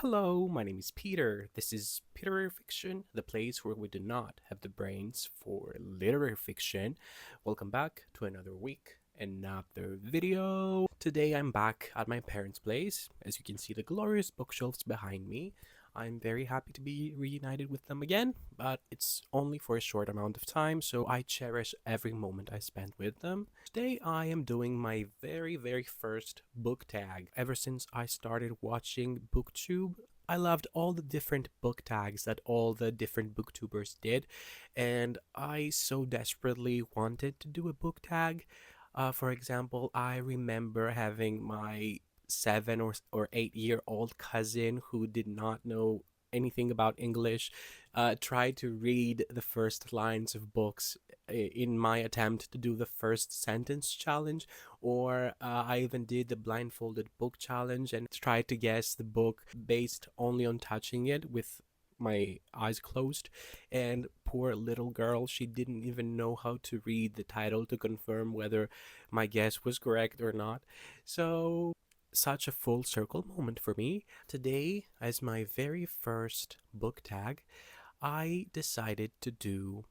Hello, my name is Peter. This is Literary Fiction, the place where we do not have the brains for literary fiction. Welcome back to another week, another video. Today I'm back at my parents' place. As you can see, the glorious bookshelves behind me. I'm very happy to be reunited with them again, but it's only for a short amount of time, so I cherish every moment I spent with them. Today I am doing my very first book tag. Ever since I started watching BookTube, I loved all the different book tags that all the different booktubers did, and I so desperately wanted to do a book tag. For example, I remember having my 7 or 8 year old cousin who did not know anything about English try to read the first lines of books in my attempt to do the first sentence challenge, or I even did the blindfolded book challenge and tried to guess the book based only on touching it with my eyes closed. And poor little girl, she didn't even know how to read the title to confirm whether my guess was correct or not. So such a full circle moment for me. Today, as my very first book tag, I decided to do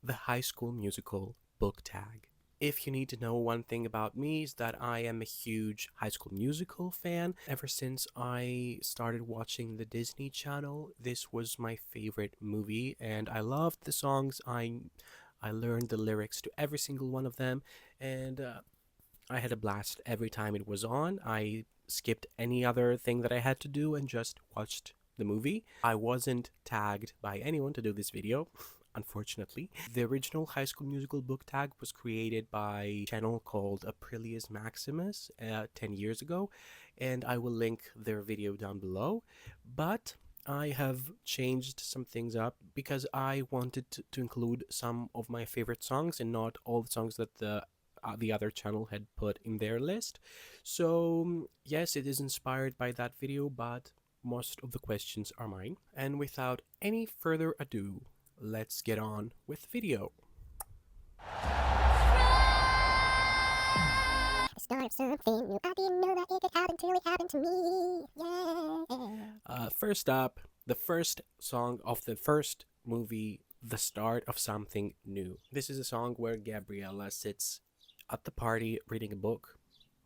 the High School Musical book tag. If you need to know one thing about me, is that I am a huge High School Musical fan. Ever since I started watching the Disney Channel, this was my favorite movie, and I loved the songs. I learned the lyrics to every single one of them, and I had a blast every time it was on. I skipped any other thing that I had to do and just watched the movie. I wasn't tagged by anyone to do this video, unfortunately. The original High School Musical book tag was created by a channel called Aprilius Maximus 10 years ago, and I will link their video down below. But I have changed some things up because I wanted to include some of my favorite songs and not all the songs that the other channel had put in their list. So, yes, it is inspired by that video, but most of the questions are mine. And without any further ado, let's get on with the video. Start something new. I didn't know that it could happen till it happened to me. Yeah. First up, the first song of the first movie, The Start of Something New. This is a song where Gabriella sits at the party reading a book.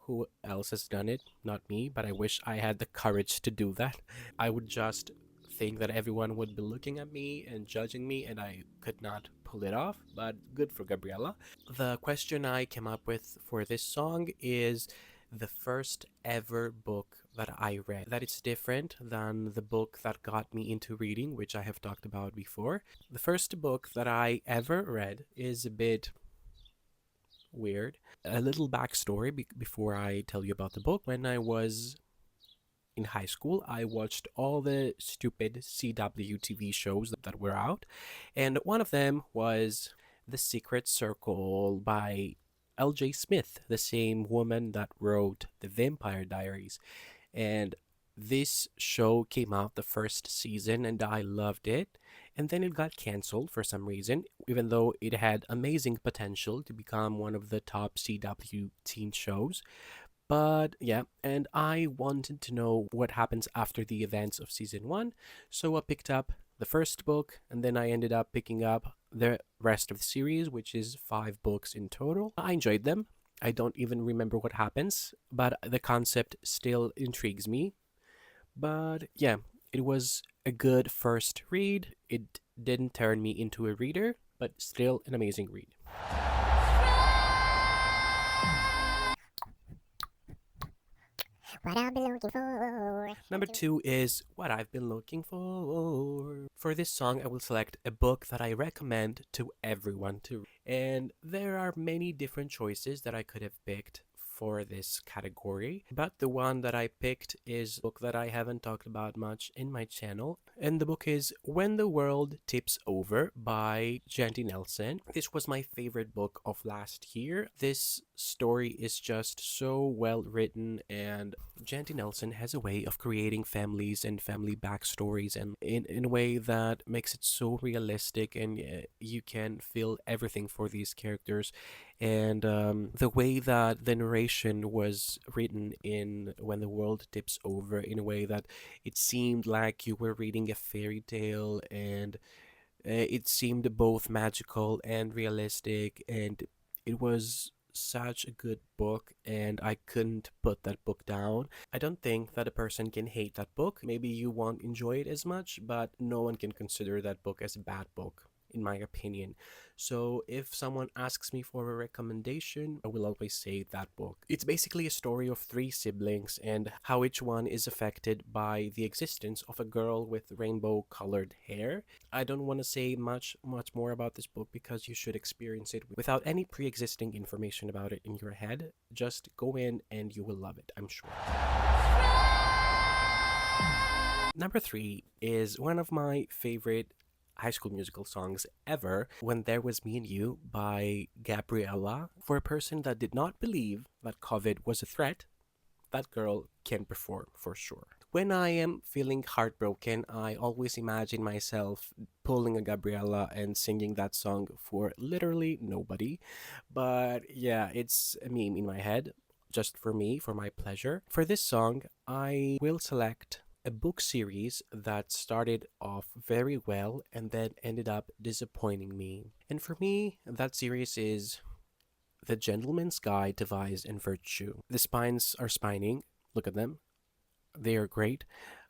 Who else has done it? Not me, but I wish I had the courage to do that. I would just think that everyone would be looking at me and judging me, and I could not pull it off, but good for Gabriella. The question I came up with for this song is the first ever book that I read. That it's different than the book that got me into reading, which I have talked about before. The first book that I ever read is a bit weird. A little backstory before I tell you about the book. When I was in high school, I watched all the stupid CW TV shows that were out, and one of them was The Secret Circle by L.J. Smith, the same woman that wrote The Vampire Diaries. And this show came out the first season and I loved it. And then it got canceled for some reason, even though it had amazing potential to become one of the top CW teen shows. But yeah, and I wanted to know what happens after the events of season 1, so I picked up the first book, and then I ended up picking up the rest of the series, which is 5 books in total. I enjoyed them. I don't even remember what happens, but the concept still intrigues me. But yeah, it was a good first read. It didn't turn me into a reader, but still an amazing read. What I've been looking for. Number 2 is What I've Been Looking For. For this song, I will select a book that I recommend to everyone to read. And there are many different choices that I could have picked for this category, but the one that I picked is a book that I haven't talked about much in my channel, and the book is When the World Tips Over by Jandy Nelson. This was my favorite book of last year. This story is just so well written, and Janty Nelson has a way of creating families and family backstories, and in a way that makes it so realistic, and you can feel everything for these characters. And the way that the narration was written in When the World Tips Over, in a way that it seemed like you were reading a fairy tale, and it seemed both magical and realistic, and it was such a good book, and I couldn't put that book down. I don't think that a person can hate that book. Maybe you won't enjoy it as much, but no one can consider that book as a bad book, in my opinion. So if someone asks me for a recommendation, I will always say that book. It's basically a story of three siblings and how each one is affected by the existence of a girl with rainbow colored hair. I don't want to say much more about this book because you should experience it without any pre-existing information about it in your head. Just go in and you will love it, I'm sure. Number 3 is one of my favorite High School Musical songs ever, When There Was Me and You by Gabriella. For a person that did not believe that COVID was a threat, that girl can perform for sure. When I am feeling heartbroken, I always imagine myself pulling a Gabriella and singing that song for literally nobody. But yeah, it's a meme in my head, just for me, for my pleasure. For this song, I will select a book series that started off very well and then ended up disappointing me. And for me, that series is The Gentleman's Guide to Vice and Virtue. The spines are spining. Look at them. They are great.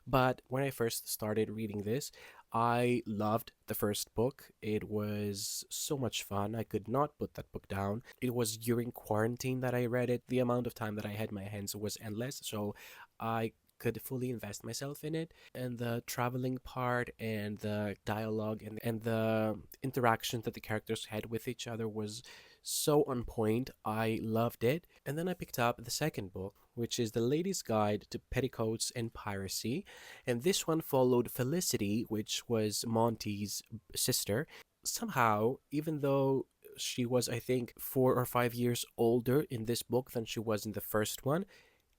But when I first started reading this, I loved the first book. It was so much fun. I could not put that book down. It was during quarantine that I read it. The amount of time that I had my hands was endless, so I could fully invest myself in it. And the traveling part and the dialogue and the interactions that the characters had with each other was so on point. I loved it. And then I picked up the second book, which is The Lady's Guide to Petticoats and Piracy. And this one followed Felicity, which was Monty's sister. Somehow, even though she was, I think, 4 or 5 years older in this book than she was in the first one,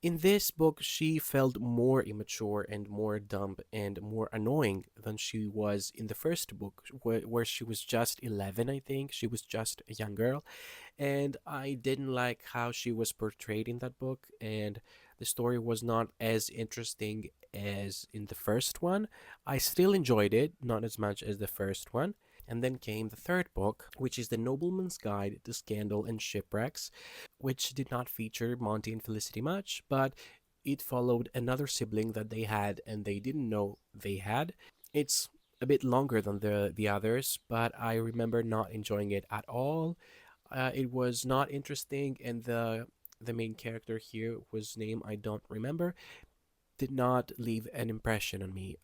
in this book, she felt more immature and more dumb and more annoying than she was in the first book, where she was just 11, I think. She was just a young girl. And I didn't like how she was portrayed in that book, and the story was not as interesting as in the first one. I still enjoyed it, not as much as the first one. And then came the third book, which is The Nobleman's Guide to Scandal and Shipwrecks, which did not feature Monty and Felicity much, but it followed another sibling that they had and they didn't know they had. It's a bit longer than the others, but I remember not enjoying it at all. It was not interesting, and the main character here, whose name I don't remember, did not leave an impression on me.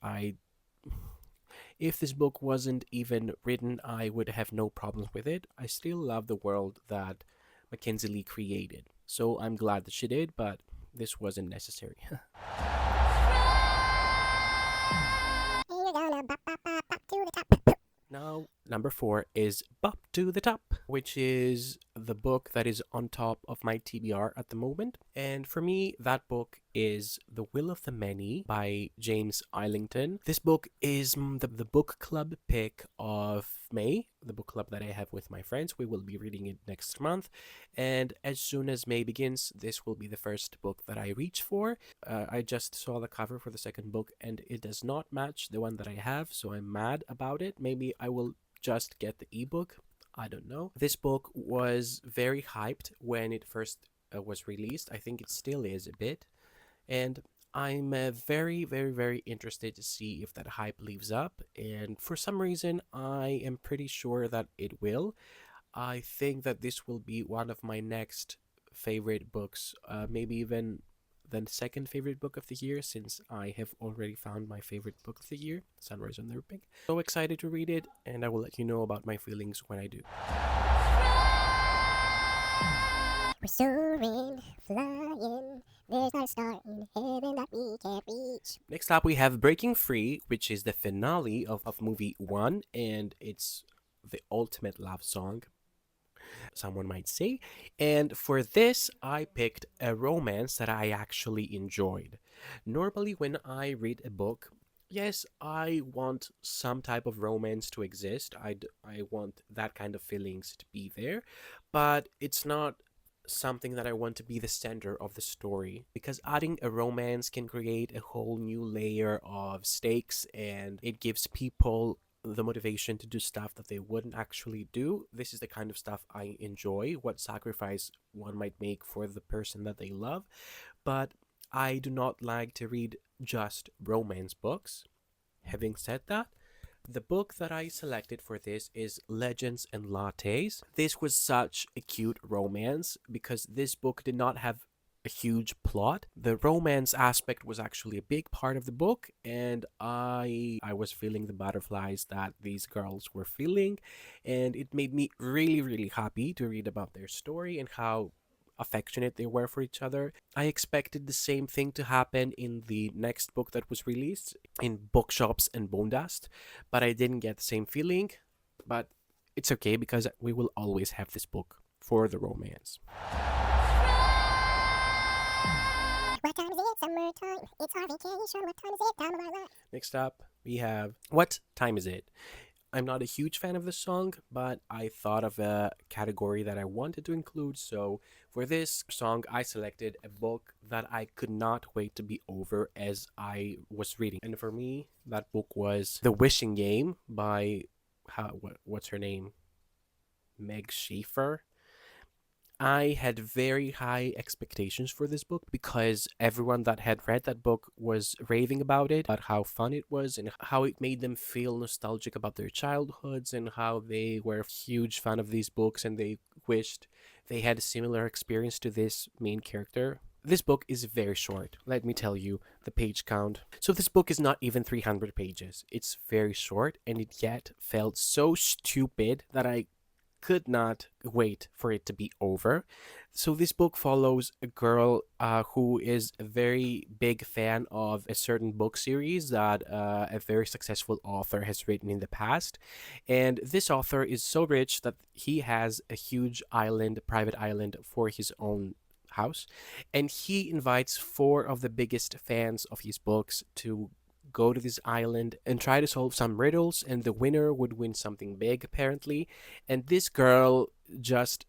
If this book wasn't even written, I would have no problems with it. I still love the world that Mackenzie Lee created, so I'm glad that she did, but this wasn't necessary. Now, number 4 is Bop to the Top, which is the book that is on top of my TBR at the moment. And for me, that book is The Will of the Many by James Islington. This book is the book club pick of May, the book club that I have with my friends. We will be reading it next month. And as soon as May begins, this will be the first book that I reach for. I just saw the cover for the second book and it does not match the one that I have, so I'm mad about it. Maybe I will just get the ebook. I don't know. This book was very hyped when it first was released. I think it still is a bit. And I'm very, very, very interested to see if that hype lives up. And for some reason, I am pretty sure that it will. I think that this will be one of my next favorite books, maybe even the second favorite book of the year, since I have already found my favorite book of the year, Sunrise on the Pink. So excited to read it, and I will let you know about my feelings when I do. We're soaring, flying, there's not a star in heaven that we can't reach. Next up, we have Breaking Free, which is the finale of movie 1, and it's the ultimate love song. someone might say. And for this, I picked a romance that I actually enjoyed. Normally, when I read a book, yes, I want some type of romance to exist. I want that kind of feelings to be there, but it's not something that I want to be the center of the story, because adding a romance can create a whole new layer of stakes, and it gives people the motivation to do stuff that they wouldn't actually do. This is the kind of stuff I enjoy, what sacrifice one might make for the person that they love. But I do not like to read just romance books. Having said that, the book that I selected for this is Legends and Lattes. This was such a cute romance because this book did not have a huge plot. The romance aspect was actually a big part of the book, and I was feeling the butterflies that these girls were feeling, and it made me really really happy to read about their story and how affectionate they were for each other. I expected the same thing to happen in the next book that was released in bookshops and Bone Dust, but I didn't get the same feeling. But it's okay because we will always have this book for the romance. What time is it? Summertime. It's our vacation. What time is it? Time of our life. Next up, we have What Time Is It? I'm not a huge fan of the song, but I thought of a category that I wanted to include. So for this song, I selected a book that I could not wait to be over as I was reading. And for me, that book was The Wishing Game by, what's her name? Meg Schaefer. I had very high expectations for this book because everyone that had read that book was raving about how fun it was and how it made them feel nostalgic about their childhoods and how they were a huge fan of these books and they wished they had a similar experience to this main character. This book is very short. Let me tell you the page count. So this book is not even 300 pages. It's very short and it yet felt so stupid that I could not wait for it to be over. So this book follows a girl who is a very big fan of a certain book series that a very successful author has written in the past. And this author is so rich that he has a huge island, private island for his own house. And he invites four of the biggest fans of his books to go to this island and try to solve some riddles, and the winner would win something big apparently. And this girl just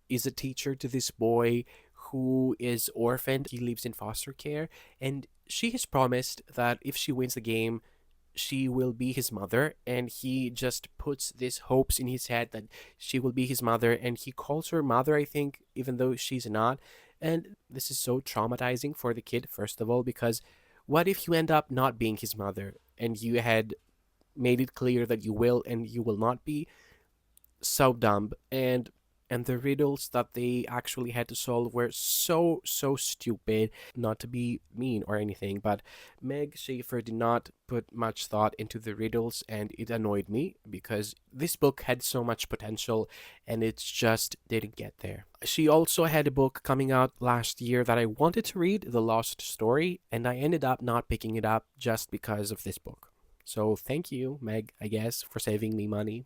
is a teacher to this boy who is orphaned. He lives in foster care, and she has promised that if she wins the game she will be his mother, and he just puts these hopes in his head that she will be his mother, and he calls her mother, I think, even though she's not. And this is so traumatizing for the kid, first of all, because what if you end up not being his mother and you had made it clear that you will and you will not be? So dumb. And the riddles that they actually had to solve were so stupid. Not to be mean or anything, but Meg Schaefer did not put much thought into the riddles, and it annoyed me because this book had so much potential and it just didn't get there. She also had a book coming out last year that I wanted to read, The Lost Story, and I ended up not picking it up just because of this book. So thank you, Meg, I guess, for saving me money.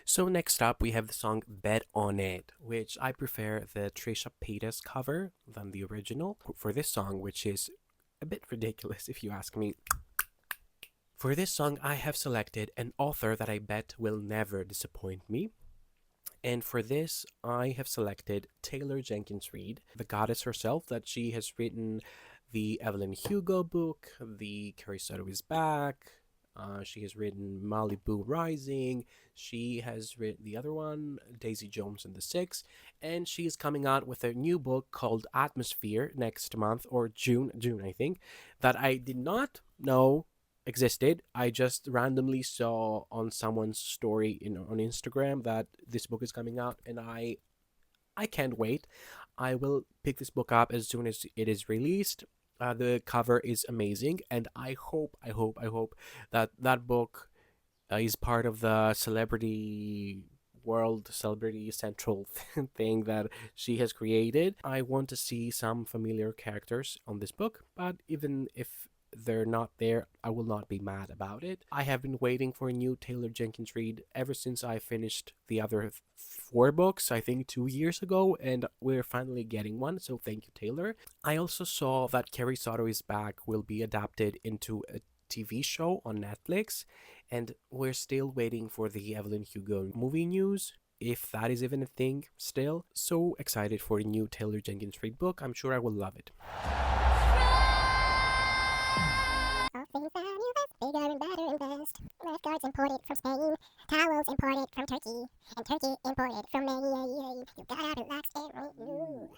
So next up, we have the song Bet On It, which I prefer the Trisha Paytas cover than the original for this song, which is a bit ridiculous if you ask me. For this song, I have selected an author that I bet will never disappoint me. And for this, I have selected Taylor Jenkins Reid, the goddess herself, that she has written the Evelyn Hugo book, the Carrie Soto is Back. She has written Malibu Rising. She has written the other one, Daisy Jones and the Six. And she is coming out with a new book called Atmosphere next month, or June, I think, that I did not know existed. I just randomly saw on someone's story on Instagram that this book is coming out, and I can't wait. I will pick this book up as soon as it is released. The cover is amazing, and I hope that that book is part of the celebrity central thing that she has created. I want to see some familiar characters on this book, but even if they're not there, I will not be mad about it. I have been waiting for a new Taylor Jenkins read ever since I finished the other four books, I think 2 years ago, and we're finally getting one, so thank you, Taylor. I also saw that Carrie Soto is Back will be adapted into a TV show on Netflix, and we're still waiting for the Evelyn Hugo movie news, if that is even a thing still. So excited for a new Taylor Jenkins Reid book. I'm sure I will love it. All things valueless, bigger and better and best. Lifeguards imported from Spain, towels imported from Turkey, and Turkey imported from Maine. You gotta relax and renew.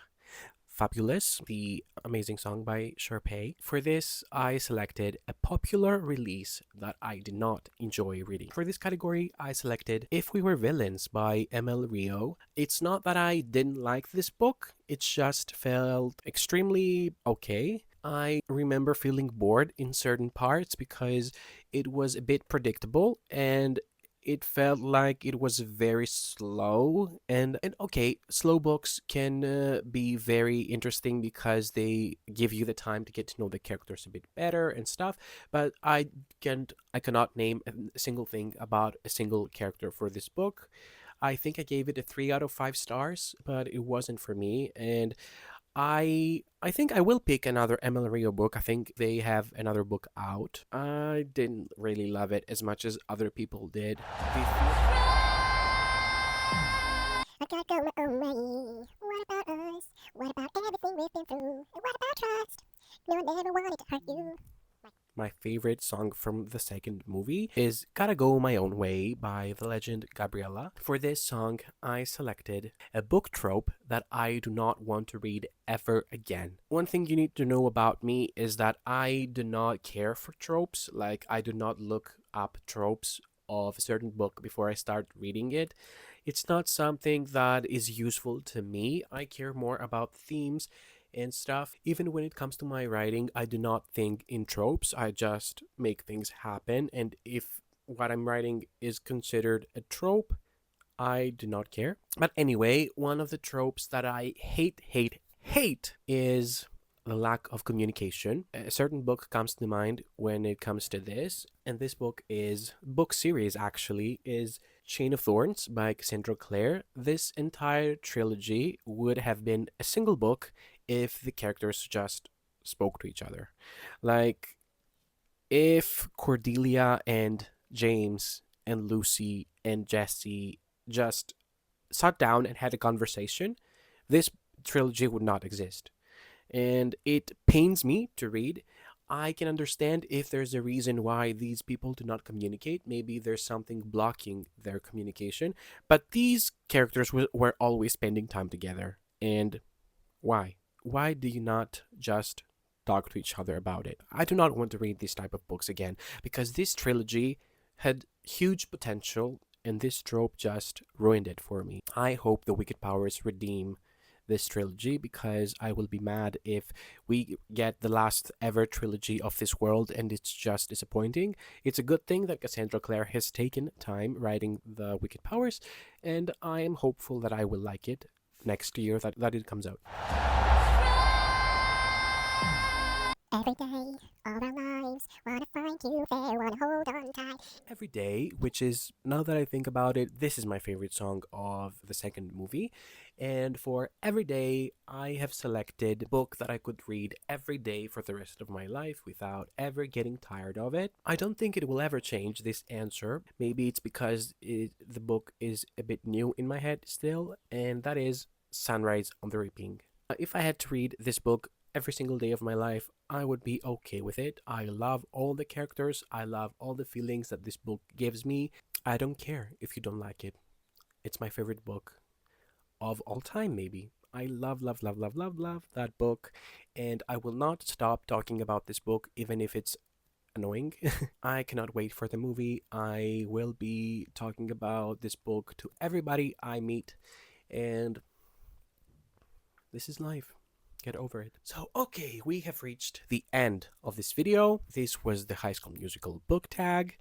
Fabulous, the amazing song by Sharpay. For this, I selected a popular release that I did not enjoy reading. For this category, I selected If We Were Villains by ML Rio. It's not that I didn't like this book, it just felt extremely okay. I remember feeling bored in certain parts because it was a bit predictable and it felt like it was very slow. And okay, slow books can be very interesting because they give you the time to get to know the characters a bit better and stuff, but I cannot name a single thing about a single character for this book. I think I gave it a 3 out of 5 stars, but it wasn't for me. And I think I will pick another ML Rio book. I think they have another book out. I didn't really love it as much as other people did. I gotta go my own way. What about us? What about everything we've been through? And what about trust? No one ever wanted to hurt you. My favorite song from the second movie is Gotta Go My Own Way by the legend Gabriella. For this song, I selected a book trope that I do not want to read ever again. One thing you need to know about me is that I do not care for tropes. Like, I do not look up tropes of a certain book before I start reading it. It's not something that is useful to me. I care more about themes and stuff. Even when it comes to my writing, I do not think in tropes. I just make things happen. And if what I'm writing is considered a trope, I do not care. But anyway, one of the tropes that I hate is the lack of communication. A certain book comes to mind when it comes to this, and this book series actually is Chain of Thorns by Cassandra Clare. This entire trilogy would have been a single book if the characters just spoke to each other. Like, if Cordelia and James and Lucy and Jesse just sat down and had a conversation, this trilogy would not exist. And it pains me to read. I can understand if there's a reason why these people do not communicate. Maybe there's something blocking their communication. But these characters were always spending time together. And why? Why do you not just talk to each other about it? I do not want to read this type of books again because this trilogy had huge potential and this trope just ruined it for me. I hope the Wicked Powers redeem this trilogy because I will be mad if we get the last ever trilogy of this world and it's just disappointing. It's a good thing that Cassandra Clare has taken time writing the Wicked Powers, and I am hopeful that I will like it next year that it comes out. Every day, all our lives, wanna find you there, wanna hold on tight. Every Day, which is, now that I think about it, this is my favorite song of the second movie. And for Every Day, I have selected a book that I could read every day for the rest of my life without ever getting tired of it. I don't think it will ever change this answer. Maybe it's because the book is a bit new in my head still, and that is Sunrise on the Reaping. If I had to read this book every single day of my life, I would be okay with it. I love all the characters. I love all the feelings that this book gives me. I don't care if you don't like it. It's my favorite book of all time, maybe. I love that book, and I will not stop talking about this book, even if it's annoying. I cannot wait for the movie. I will be talking about this book to everybody I meet, and this is life. Get over it. So, okay, we have reached the end of this video. This was the High School Musical book tag.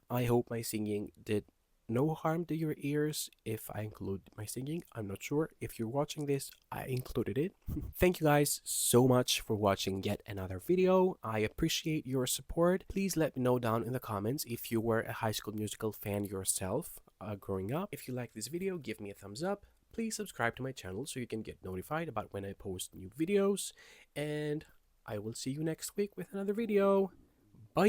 I hope my singing did no harm to your ears if I include my singing. I'm not sure. If you're watching this, I included it. Thank you guys so much for watching yet another video. I appreciate your support. Please let me know down in the comments if you were a High School Musical fan yourself growing up. If you like this video, give me a thumbs up. Please subscribe to my channel so you can get notified about when I post new videos. And I will see you next week with another video. Bye!